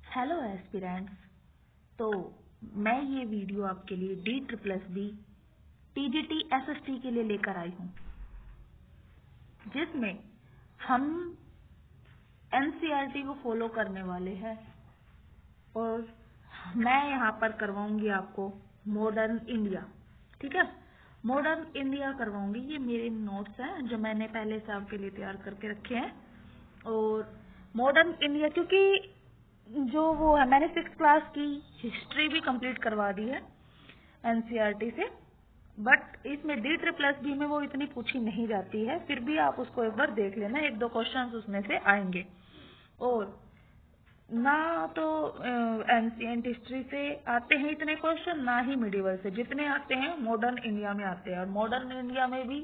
Hello aspirants. तो मैं ये वीडियो आपके लिए D++B TGT SST के लिए लेकर आई हूँ, जिसमें हम NCERT को फॉलो करने वाले हैं और मैं यहाँ पर करवाऊंगी आपको मॉडर्न इंडिया। ठीक है, मॉडर्न इंडिया करवाऊंगी। ये मेरे नोट्स हैं जो मैंने पहले से आपके लिए तैयार करके रखे हैं। और मॉडर्न इंडिया क्योंकि जो वो है, मैंने 6th क्लास की हिस्ट्री भी कंप्लीट करवा दी है NCERT से, बट इसमें D++B में वो इतनी पूछी नहीं जाती है। फिर भी आप उसको एक बार देख लेना, 1-2 क्वेश्चंस उसमें से आएंगे। और ना तो एंशिएंट हिस्ट्री से आते हैं इतने क्वेश्चन, ना ही मिडिवल से। जितने आते हैं मॉडर्न इंडिया में आते हैं। और मॉडर्न इंडिया में भी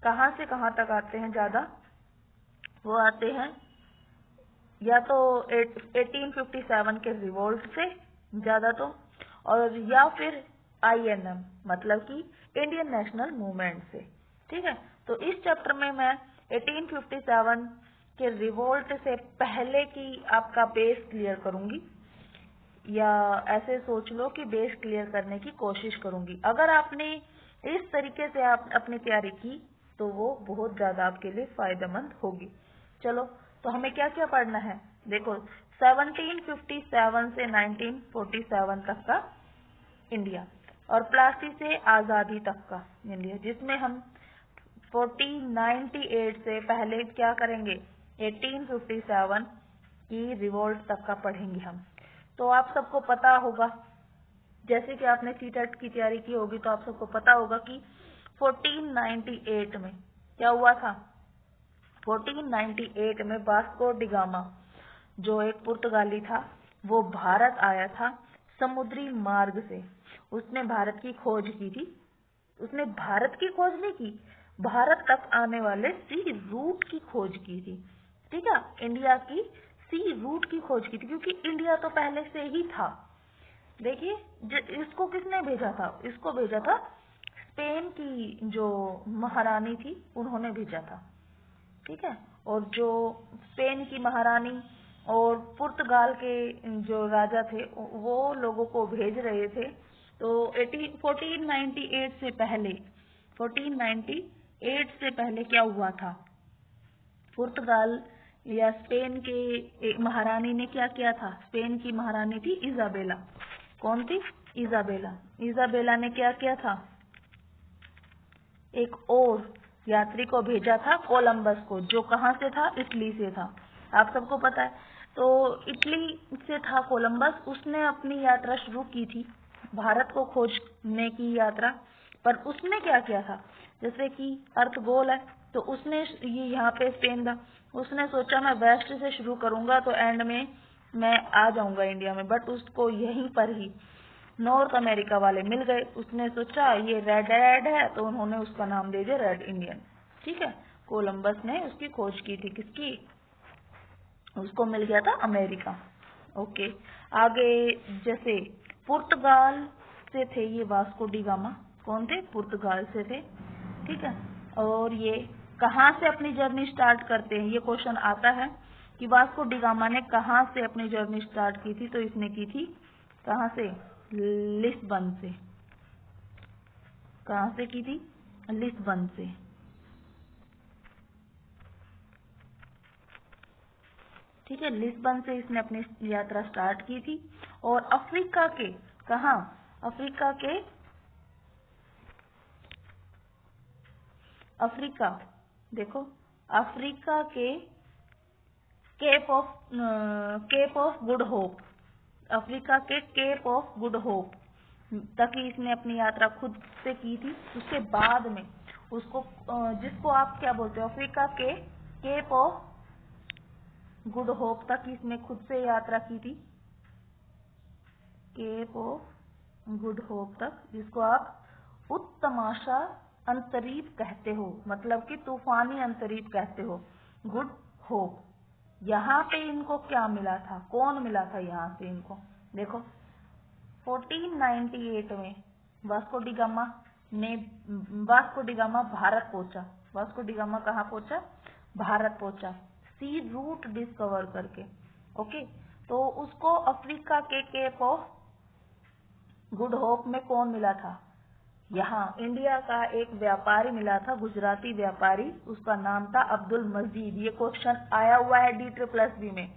कहाँ से कहाँ तक आते हैं ज्यादा, वो आते हैं या तो 1857 के रिवोल्ट से ज्यादा तो, और या फिर INM मतलब कि इंडियन नेशनल मूवमेंट से। ठीक है, तो इस चैप्टर में मैं 1857 के रिवोल्ट से पहले की आपका बेस क्लियर करूंगी, या ऐसे सोच लो कि बेस क्लियर करने की कोशिश करूंगी। अगर आपने इस तरीके से आप अपनी तैयारी की तो वो बहुत ज्यादा आपके लिए फायदेमंद होगी। चलो, तो हमें क्या क्या पढ़ना है, देखो 1757 से 1947 तक का इंडिया और प्लासी से आजादी तक का इंडिया, जिसमें हम 1498 से पहले क्या करेंगे, 1857 की रिवोल्ट तक का पढ़ेंगे हम। तो आप सबको पता होगा, जैसे कि आपने सीटेट की तैयारी की होगी तो आप सबको पता होगा कि 1498 में क्या हुआ था। 1498 में वास्को डी गामा जो एक पुर्तगाली था, वो भारत आया था समुद्री मार्ग से। उसने भारत की खोज की थी। उसने भारत की खोज नहीं की, भारत तक आने वाले सी रूट की खोज की थी। ठीक है, इंडिया की सी रूट की खोज की थी, क्योंकि इंडिया तो पहले से ही था। देखिए, इसको किसने भेजा था, इसको भेजा था स्पेन की जो महारानी थी, उन्होंने भेजा था। ठीक है, और जो स्पेन की महारानी और पुर्तगाल के जो राजा थे वो लोगों को भेज रहे थे। तो 1498 से पहले 1498 से पहले क्या हुआ था, पुर्तगाल या स्पेन के एक महारानी ने क्या किया था। स्पेन की महारानी थी इजाबेला। कौन थी, इजाबेला। इजाबेला ने क्या किया था, एक और यात्री को भेजा था, कोलंबस को, जो कहाँ से था, इटली से था। आप सबको पता है। तो इटली से था कोलंबस, उसने अपनी यात्रा शुरू की थी, भारत को खोजने की यात्रा। पर उसने क्या किया था, जैसे कि अर्थ गोल है, तो उसने ये यहाँ पे स्पेन था, उसने सोचा मैं वेस्ट से शुरू करूंगा तो एंड में मैं आ जाऊंगा इंडिया में। बट उसको यहीं पर ही नॉर्थ अमेरिका वाले मिल गए। उसने सोचा ये रेड है, तो उन्होंने उसका नाम दे दिया रेड इंडियन। ठीक है, कोलंबस ने उसकी खोज की थी, किसकी, उसको मिल गया था अमेरिका। ओके, आगे जैसे पुर्तगाल से थे ये वास्को डी गामा। कौन थे, पुर्तगाल से थे। ठीक है, और ये कहाँ से अपनी जर्नी स्टार्ट करते हैं, ये क्वेश्चन आता है कि वास्को डी गामा ने कहाँ से अपनी जर्नी स्टार्ट की थी। तो इसने की थी कहाँ से, लिस्बन से। कहाँ से की थी, लिस्बन से। ठीक है, लिस्बन से इसने अपनी यात्रा स्टार्ट की थी। और अफ्रीका के, कहाँ, अफ्रीका के, अफ्रीका, देखो अफ्रीका के Cape of Good Hope, Africa के केप ऑफ गुड होप तक ही इसने अपनी यात्रा खुद से की थी। उसके बाद में उसको जिसको आप क्या बोलते हो, अफ्रीका के केप ऑफ गुड होप तक इसने खुद से यात्रा की थी। केप ऑफ गुड होप तक, जिसको आप उत्तमाशा अंतरीप कहते हो, मतलब कि तूफानी अंतरीप कहते हो, गुड होप। यहाँ पे इनको क्या मिला था, कौन मिला था यहाँ से इनको, देखो 1498 में वास्को डी गामा भारत पहुंचा। वास्को डी गामा कहाँ पहुंचा, भारत पहुंचा, सी रूट डिस्कवर करके। ओके, तो उसको अफ्रीका के केप ऑफ गुड होप में कौन मिला था? यहाँ इंडिया का एक व्यापारी मिला था, गुजराती व्यापारी, उसका नाम था अब्दुल मजीद। ये क्वेश्चन आया हुआ है DSSB में।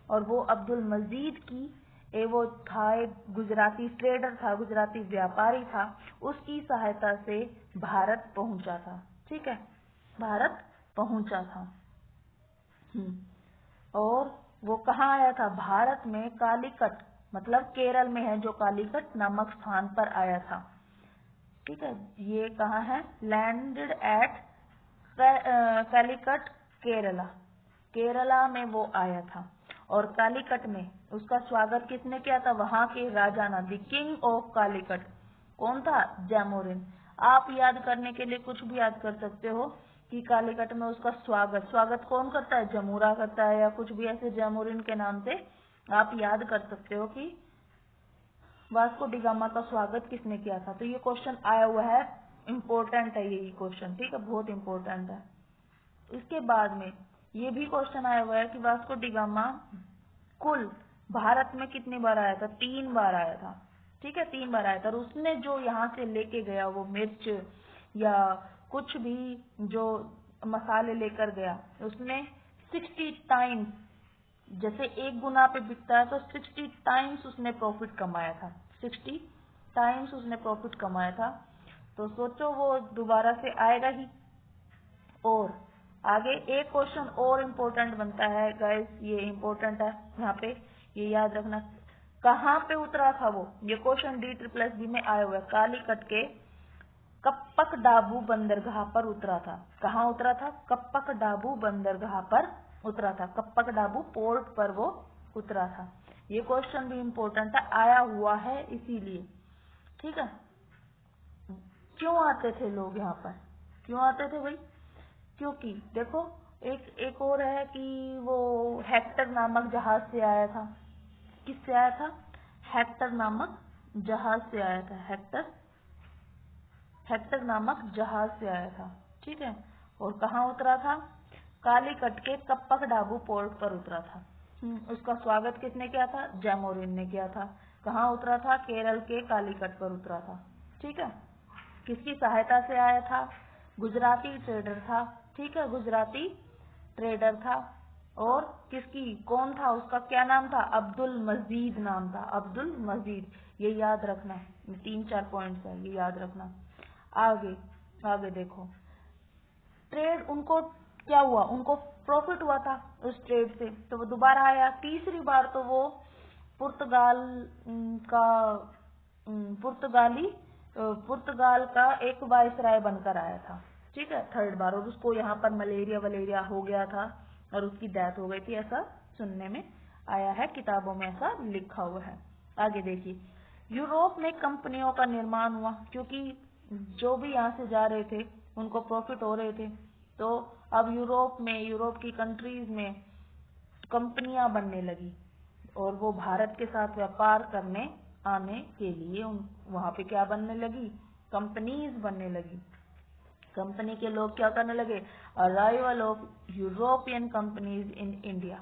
और वो अब्दुल मजीद की वो था, एक गुजराती ट्रेडर था, गुजराती व्यापारी था, उसकी सहायता से भारत पहुंचा था। ठीक है, भारत पहुंचा था। और वो कहाँ आया था? भारत में कालीकट, मतलब केरल में है जो कालीकट नामक स्थान पर आया था। ठीक है, ये कहाँ है? Landed at Calicut, Kerala. केरला में वो आया था। और कालीकट में उसका स्वागत किसने किया था? वहां के राजा ने, द किंग ऑफ कालीकट। कौन था? जैमोरिन। आप याद करने के लिए कुछ भी याद कर सकते हो कि कालीकट में उसका स्वागत कौन करता है? जमूरा करता है, या कुछ भी ऐसे जैमोरिन के नाम से आप याद कर सकते हो कि वास्को डी गामा का स्वागत किसने किया था। तो ये क्वेश्चन आया हुआ है, इम्पोर्टेंट है ये क्वेश्चन। ठीक है, बहुत इम्पोर्टेंट है। इसके बाद में ये भी क्वेश्चन आया हुआ है कि वास्को डी गामा कुल भारत में कितनी बार आया था? 3 बार आया था। ठीक है, 3 बार आया था। और उसने जो यहाँ से लेके गया वो मिर्च या कुछ भी जो मसाले लेकर गया, उसने 60 टाइम्स, जैसे 1 गुना पे बिकता है तो 60 टाइम्स उसने प्रॉफिट कमाया था। 60 टाइम्स उसने प्रॉफिट कमाया था। तो सोचो वो दोबारा से आएगा ही। और आगे एक क्वेश्चन और इम्पोर्टेंट बनता है गाइस, ये इम्पोर्टेंट है यहाँ पे, ये याद रखना। कहाँ पे उतरा था वो? ये क्वेश्चन DSSB में आया हुआ है। कालीकट के कप्पक डाबू बंदरगाह पर उतरा था। कहाँ उतरा था? कप्पक डाबू बंदरगाह पर उतरा था। कप्पक डाबू पोर्ट पर वो उतरा था। ये क्वेश्चन भी इम्पोर्टेंट है, आया हुआ है इसीलिए। ठीक है, क्यों आते थे लोग यहाँ पर? क्यों आते थे भाई? क्योंकि देखो, एक और है कि वो हेक्टर नामक जहाज से आया था। किससे आया था? हेक्टर नामक जहाज से आया था। हेक्टर नामक जहाज से आया था। ठीक है, और कहाँ उतरा था? कालीकट के कप्पक डाबू पोर्ट पर उतरा था। उसका स्वागत किसने किया था? जैमोरिन ने किया था। कहाँ उतरा था? केरल के कालीकट पर उतरा था। ठीक है, किसकी सहायता से आया था? गुजराती ट्रेडर था। ठीक है, गुजराती ट्रेडर था। और किसकी, कौन था? उसका क्या नाम था? अब्दुल मजीद नाम था। अब्दुल मजीद, ये याद रखना। 3-4 पॉइंट्स है, ये याद रखना। आगे देखो, ट्रेड उनको क्या हुआ? उनको प्रॉफिट हुआ था उस ट्रेड से, तो वो दोबारा आया। तीसरी बार तो वो पुर्तगाल का एक वायसराय बनकर आया था। ठीक है, 3rd बार। और उसको यहाँ पर मलेरिया हो गया था और उसकी डेथ हो गई थी, ऐसा सुनने में आया है, किताबों में ऐसा लिखा हुआ है। आगे देखिए, यूरोप में कंपनियों का निर्माण हुआ, क्योंकि जो भी यहाँ से जा रहे थे उनको प्रॉफिट हो रहे थे। तो अब यूरोप की कंट्रीज में कंपनियां बनने लगी और वो भारत के साथ व्यापार करने आने के लिए वहां पे क्या बनने लगी? कंपनीज बनने लगी। कंपनी के लोग क्या करने लगे? Arrival of European companies in India.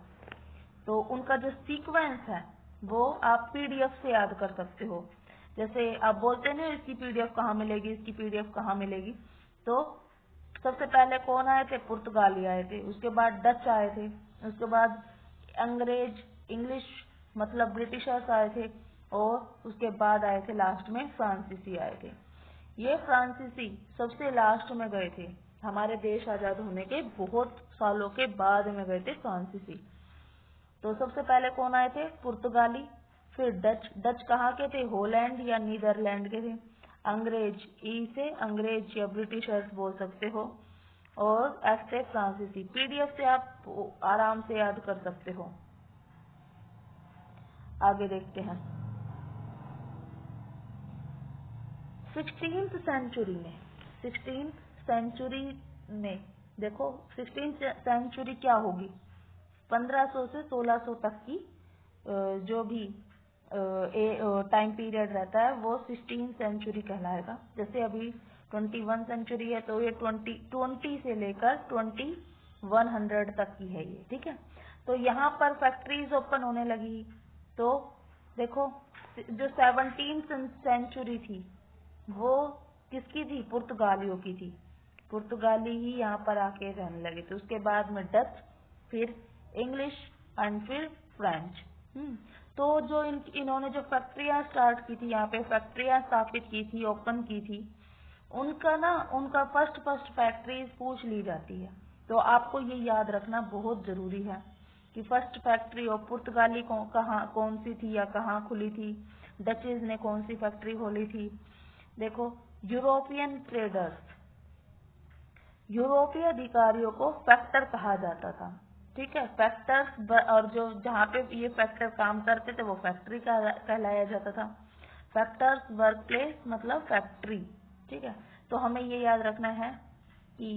तो उनका जो सीक्वेंस है वो आप PDF से याद कर सकते हो। जैसे आप बोलते हैं इसकी PDF कहाँ मिलेगी, इसकी PDF कहाँ मिलेगी, तो सबसे पहले कौन आए थे? पुर्तगाली आए थे। उसके बाद डच आए थे। उसके बाद इंग्लिश मतलब ब्रिटिशर्स आए थे। और उसके बाद आए थे लास्ट में फ्रांसीसी आए थे। ये फ्रांसीसी सबसे लास्ट में गए थे, हमारे देश आजाद होने के बहुत सालों के बाद में गए थे फ्रांसीसी। तो सबसे पहले कौन आए थे? पुर्तगाली। फिर डच कहाँ के थे? हॉलैंड या नीदरलैंड के थे। अंग्रेज या ब्रिटिशर्स बोल सकते हो। और एफ से फ्रांसीसी। PDF से आप आराम से याद कर सकते हो। आगे देखते हैं। 16th सेंचुरी में देखो, 16th सेंचुरी क्या होगी? 1500 से 1600 तक की जो भी टाइम पीरियड रहता है वो 16th सेंचुरी कहलाएगा। जैसे अभी 21 सेंचुरी है तो ये 20 से लेकर 2100 तक की है ये। ठीक है, तो यहाँ पर फैक्ट्रीज ओपन होने लगी। तो देखो जो 17th सेंचुरी थी वो किसकी थी? पुर्तगालियों की थी। पुर्तगाली ही यहाँ पर आके रहने लगे थे। उसके बाद में डच, फिर इंग्लिश एंड फिर फ्रेंच। तो जो इन्होंने जो फैक्ट्रियां स्टार्ट की थी, यहाँ पे फैक्ट्रियां स्थापित की थी, ओपन की थी, उनका फर्स्ट फैक्ट्रीज पूछ ली जाती है। तो आपको ये याद रखना बहुत जरूरी है कि फर्स्ट फैक्ट्री ऑफ पुर्तगाली कौन सी थी या कहाँ खुली थी, डचेज ने कौन सी फैक्ट्री खोली थी। देखो यूरोपियन ट्रेडर्स, यूरोपीय अधिकारियों को फैक्टर कहा जाता था। ठीक है, फैक्टर्स और जो जहाँ पे ये फैक्टर काम करते थे वो फैक्ट्री कहलाया जाता था। फैक्टर्स वर्क प्लेस मतलब फैक्ट्री। ठीक है, तो हमें ये याद रखना है कि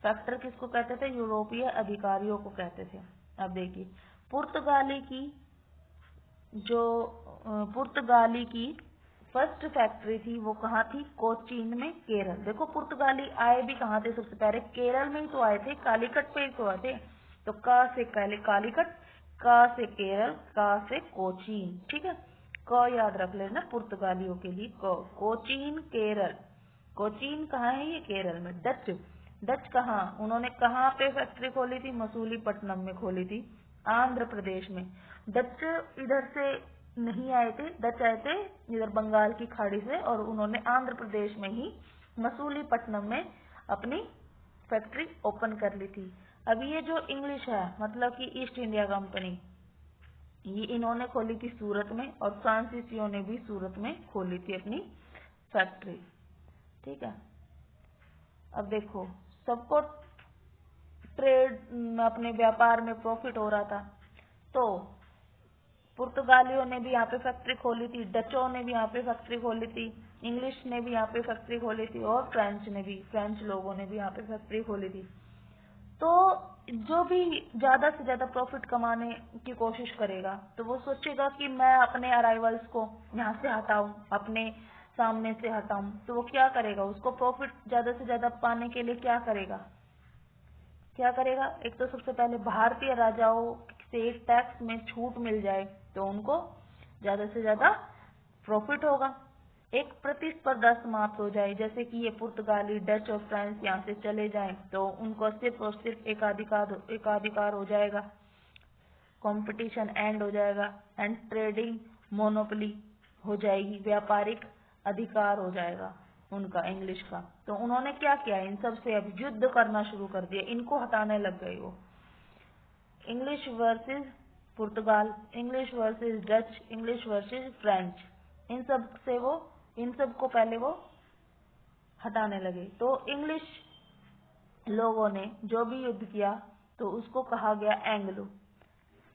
फैक्टर किसको कहते थे? यूरोपीय अधिकारियों को कहते थे। अब देखिए पुर्तगाली की फर्स्ट फैक्ट्री थी वो कहाँ थी? कोचीन में, केरल। देखो पुर्तगाली आए भी कहाँ थे? सबसे पहले केरल में ही तो आए थे, कालीकट पे ही तो आए थे। तो का से पहले कालीकट, का से केरल, का से कोचीन। ठीक है, क याद रख लेना पुर्तगालियों के लिए, कोचीन केरल। कोचीन कहाँ है? ये केरल में। डच कहाँ? उन्होंने कहाँ पे फैक्ट्री खोली थी? मसूलीपट्टनम में खोली थी, आंध्र प्रदेश में। डच इधर से नहीं आए थे, डच आए थे इधर बंगाल की खाड़ी से, और उन्होंने आंध्र प्रदेश में ही मसूलीपट्टनम में अपनी फैक्ट्री ओपन कर ली थी। अब ये जो इंग्लिश है मतलब कि ईस्ट इंडिया कंपनी, ये इन्होंने खोली थी सूरत में, और फ्रांसीसियों ने भी सूरत में खोली थी अपनी फैक्ट्री। ठीक है, अब देखो सबको ट्रेड अपने व्यापार में प्रॉफिट हो रहा था, तो पुर्तगालियों ने भी यहाँ पे फैक्ट्री खोली थी, डचों ने भी यहाँ पे फैक्ट्री खोली थी, इंग्लिश ने भी यहाँ पे फैक्ट्री खोली थी, और फ्रेंच लोगों ने भी यहाँ पे फैक्ट्री खोली थी। तो जो भी ज्यादा से ज्यादा प्रॉफिट कमाने की कोशिश करेगा तो वो सोचेगा कि मैं अपने अराइवल्स को यहाँ से हटाऊं, अपने सामने से हटाऊं। तो वो क्या करेगा? उसको प्रॉफिट ज्यादा से ज्यादा पाने के लिए क्या करेगा? एक तो सबसे पहले भारतीय राजाओं से टैक्स में छूट मिल जाए तो उनको ज्यादा से ज्यादा प्रॉफिट होगा। एक प्रतिस्पर्धा समाप्त हो जाए, जैसे कि ये पुर्तगाली, डच और फ्रांस यहाँ से चले जाएं तो उनको सिर्फ और सिर्फ एकाधिकार हो जाएगा, कंपटीशन एंड हो जाएगा, एंड ट्रेडिंग मोनोपोली हो जाएगी, व्यापारिक अधिकार हो जाएगा उनका, इंग्लिश का। तो उन्होंने क्या किया? इन सब से अब युद्ध करना शुरू कर दिया, इनको हटाने लग गए वो। इंग्लिश वर्सेस पुर्तगाल, English versus Dutch, English versus French, इन सब को पहले वो हटाने लगे। तो इंग्लिश लोगों ने जो भी युद्ध किया तो उसको कहा गया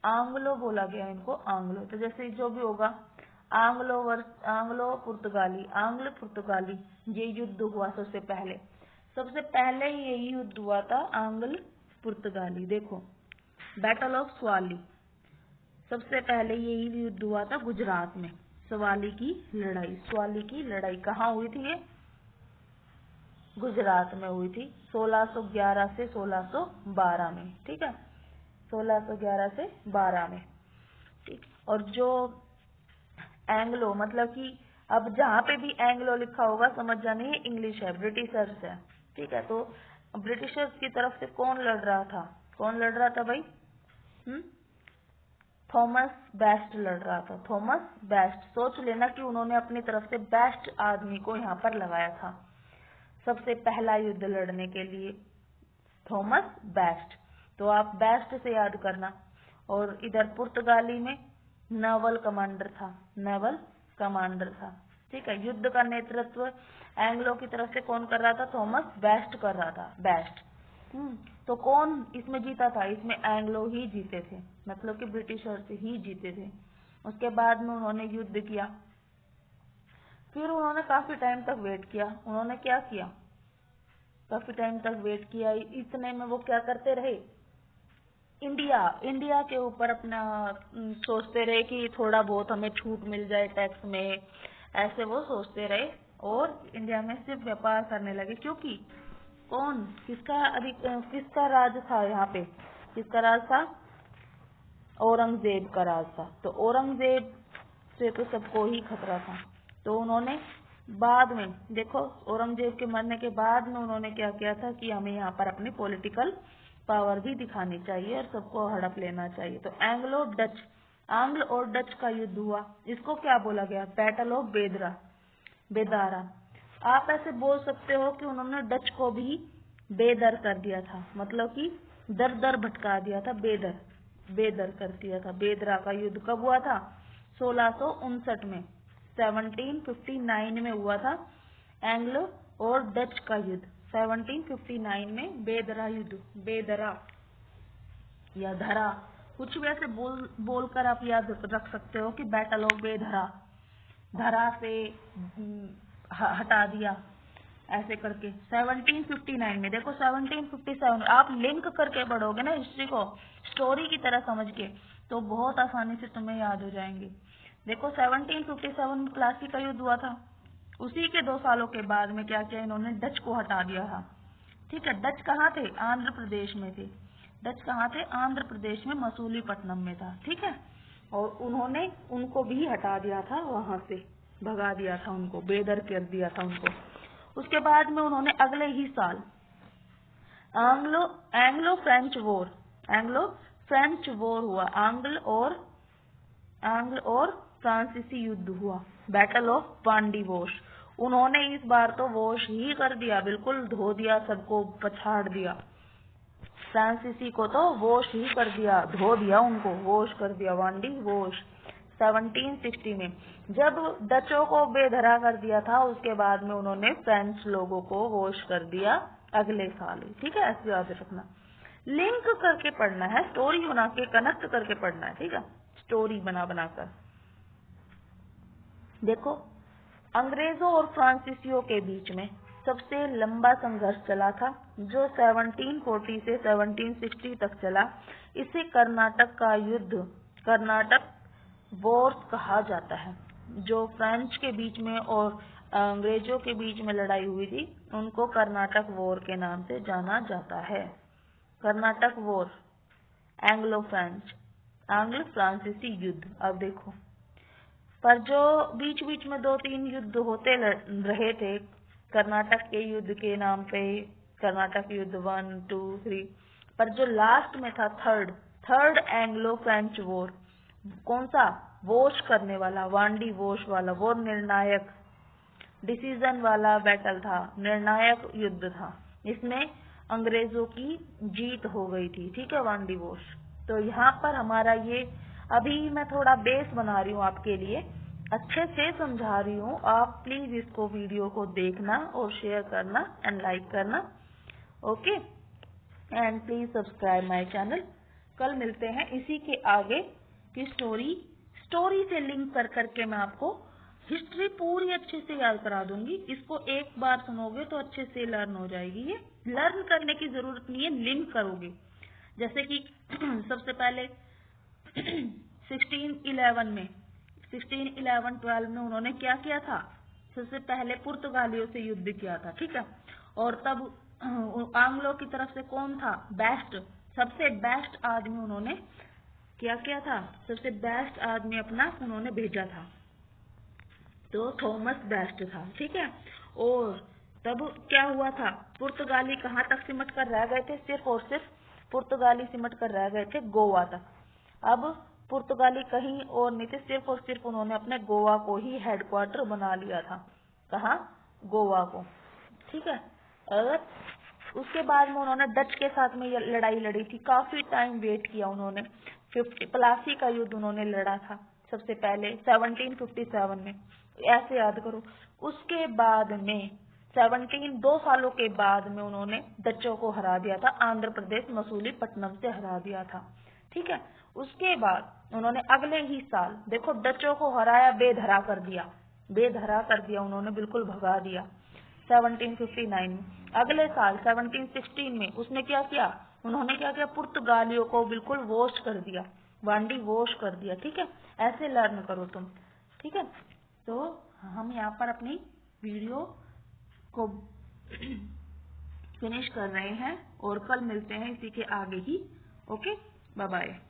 आंग्लो बोला गया इनको, आंग्लो। तो जैसे जो भी होगा आंग्लो पुर्तगाली ये युद्ध हुआ सबसे पहले यही युद्ध हुआ था, आंग्ल पुर्तगाली। देखो बैटल ऑफ स्वाली, सबसे पहले यही युद्ध हुआ था गुजरात में, स्वाली की लड़ाई कहाँ हुई थी? ये गुजरात में हुई थी, 1611 से 1612 में। ठीक है, 1611 से 12 में। ठीक, और जो एंग्लो मतलब कि अब जहाँ पे भी एंग्लो लिखा होगा समझ जाने ये इंग्लिश है, ब्रिटिशर्स है। ठीक है, तो ब्रिटिशर्स की तरफ से कौन लड़ रहा था भाई? थॉमस बेस्ट लड़ रहा था, थॉमस बेस्ट। सोच लेना कि उन्होंने अपनी तरफ से बेस्ट आदमी को यहाँ पर लगाया था सबसे पहला युद्ध लड़ने के लिए, थॉमस बेस्ट। तो आप बेस्ट से याद करना। और इधर पुर्तगाली में नेवल कमांडर था। ठीक है, युद्ध का नेतृत्व एंग्लो की तरफ से कौन कर रहा था? थॉमस बेस्ट कर रहा था, बेस्ट। तो कौन इसमें जीता था? इसमें एंग्लो ही जीते थे, मतलब कि ब्रिटिशर्स ही जीते थे। उसके बाद में उन्होंने युद्ध किया, फिर उन्होंने काफी टाइम तक वेट किया। उन्होंने क्या किया? काफी टाइम तक वेट किया। इतने में वो क्या करते रहे? इंडिया के ऊपर अपना सोचते रहे कि थोड़ा बहुत हमें छूट मिल जाए टैक्स में, ऐसे वो सोचते रहे और इंडिया में सिर्फ व्यापार करने लगे। क्योंकि किसका राज था यहाँ पे? किसका राज था? औरंगजेब का राज था। तो औरंगजेब से तो सबको ही खतरा था। तो उन्होंने बाद में देखो, औरंगजेब के मरने के बाद में उन्होंने क्या किया था कि हमें यहाँ पर अपनी पॉलिटिकल पावर भी दिखानी चाहिए और सबको हड़प लेना चाहिए। तो आंग्ल और डच का युद्ध हुआ। इसको क्या बोला गया? Battle of Bedara. आप ऐसे बोल सकते हो कि उन्होंने डच को भी बेदर कर दिया था, मतलब कि दर दर भटका दिया था, बेदर कर दिया था। बेदरा का युद्ध कब हुआ था? 1659 में, 1759 में हुआ था एंग्लो और डच का युद्ध। 1759 में बेदरा युद्ध, बेदरा या धरा, कुछ भी ऐसे बोलकर आप याद रख सकते हो कि बैटल ऑफ बेदरा, धरा से हटा दिया, ऐसे करके। 1759 में देखो, 1757 आप लिंक करके पढ़ोगे ना हिस्ट्री को स्टोरी की तरह समझ के, तो बहुत आसानी से तुम्हें याद हो जाएंगे। देखो 1757 में प्लासी का युद्ध हुआ था। उसी के 2 सालों के बाद में क्या किया इन्होंने? डच को हटा दिया था। ठीक है, डच कहाँ थे? आंध्र प्रदेश में थे। डच कहाँ थे? आंध्र प्रदेश में, मसूलीपट्टनम में था। ठीक है, और उन्होंने उनको भी हटा दिया था, वहां से भगा दिया था उनको, बेदर कर दिया था उनको। उसके बाद में उन्होंने अगले ही साल एंग्लो फ्रेंच वॉर हुआ। आंग्ल और फ्रांसीसी युद्ध हुआ, बैटल ऑफ वांडीवोश। उन्होंने इस बार तो वोश ही कर दिया, बिल्कुल धो दिया, सबको पछाड़ दिया। फ्रांसीसी को तो वोश ही कर दिया, धो दिया उनको, वोश कर दिया, वांडीवोश। 1760 में जब डचों को बेधरा कर दिया था, उसके बाद में उन्होंने फ्रेंच लोगों को वोश कर दिया अगले साल ही। ठीक है, ऐसे याद रखना, लिंक करके पढ़ना है, स्टोरी बना के कनेक्ट करके पढ़ना है। ठीक है, स्टोरी बनाकर देखो, अंग्रेजों और फ्रांसीसियों के बीच में सबसे लंबा संघर्ष चला था, जो 1740 से 1760 तक चला। इसे कर्नाटक का युद्ध, कर्नाटक वॉर कहा जाता है। जो फ्रेंच के बीच में और अंग्रेजों के बीच में लड़ाई हुई थी, उनको कर्नाटक वॉर के नाम से जाना जाता है। कर्नाटक वॉर, एंग्लो फ्रांसीसी युद्ध। अब देखो, पर जो बीच बीच में 2-3 युद्ध होते रहे थे कर्नाटक के युद्ध के नाम पे, कर्नाटक युद्ध 1, 2, 3, पर जो लास्ट में था थर्ड एंग्लो फ्रेंच वॉर, कौन सा? वोश करने वाला, वांडी वोश वाला, वो निर्णायक डिसीजन वाला बैटल था, निर्णायक युद्ध था। इसमें अंग्रेजों की जीत हो गई थी। ठीक है, वांडी वोश। तो यहाँ पर हमारा ये, अभी मैं थोड़ा बेस बना रही हूँ आपके लिए, अच्छे से समझा रही हूँ। आप प्लीज इसको, वीडियो को देखना और शेयर करना एंड लाइक करना। Okay, and please subscribe my channel. कल मिलते हैं इसी के आगे की स्टोरी से लिंक कर करके मैं आपको हिस्ट्री पूरी अच्छे से याद करा दूंगी। इसको एक बार सुनोगे तो अच्छे से लर्न हो जाएगी। ये लर्न करने की जरूरत नहीं है, लिंक करोगे। जैसे कि सबसे पहले 1611 में 1611-12 में उन्होंने क्या किया था? सबसे पहले पुर्तगालियों से युद्ध किया था। ठीक है, और तब आंग्लों की तरफ से कौन था? सबसे बेस्ट आदमी उन्होंने क्या किया था? सबसे बेस्ट आदमी अपना उन्होंने भेजा था, तो थॉमस बेस्ट था। ठीक है, और तब क्या हुआ था? पुर्तगाली कहाँ तक सिमट कर रह गए थे? सिर्फ और सिर्फ पुर्तगाली सिमट कर रह गए थे गोवा तक। अब पुर्तगाली कहीं और नहीं थे, सिर्फ और सिर्फ उन्होंने अपने गोवा को ही हेडक्वार्टर बना लिया था। कहाँ? गोवा को। ठीक है, और उसके बाद में उन्होंने डच के साथ में ये लड़ाई लड़ी थी, काफी टाइम वेट किया उन्होंने। प्लासी का युद्ध उन्होंने लड़ा था सबसे पहले 1757 में, ऐसे याद करो। उसके बाद में 2 सालों के बाद में उन्होंने डचों को हरा दिया था, आंध्र प्रदेश मसूलीपट्टनम से हरा दिया था। ठीक है, उसके बाद उन्होंने अगले ही साल देखो डचों को हराया, बेधरा कर दिया उन्होंने, बिल्कुल भगा दिया 1759 में। अगले साल 1716 में उसने क्या किया? उन्होंने क्या किया? पुर्तगालियों को बिल्कुल वोश कर दिया, वांडी वोश कर दिया। ठीक है, ऐसे लर्न करो तुम। ठीक है, तो हम यहाँ पर अपनी वीडियो को फिनिश कर रहे हैं और कल मिलते हैं इसी के आगे ही। Okay, bye bye.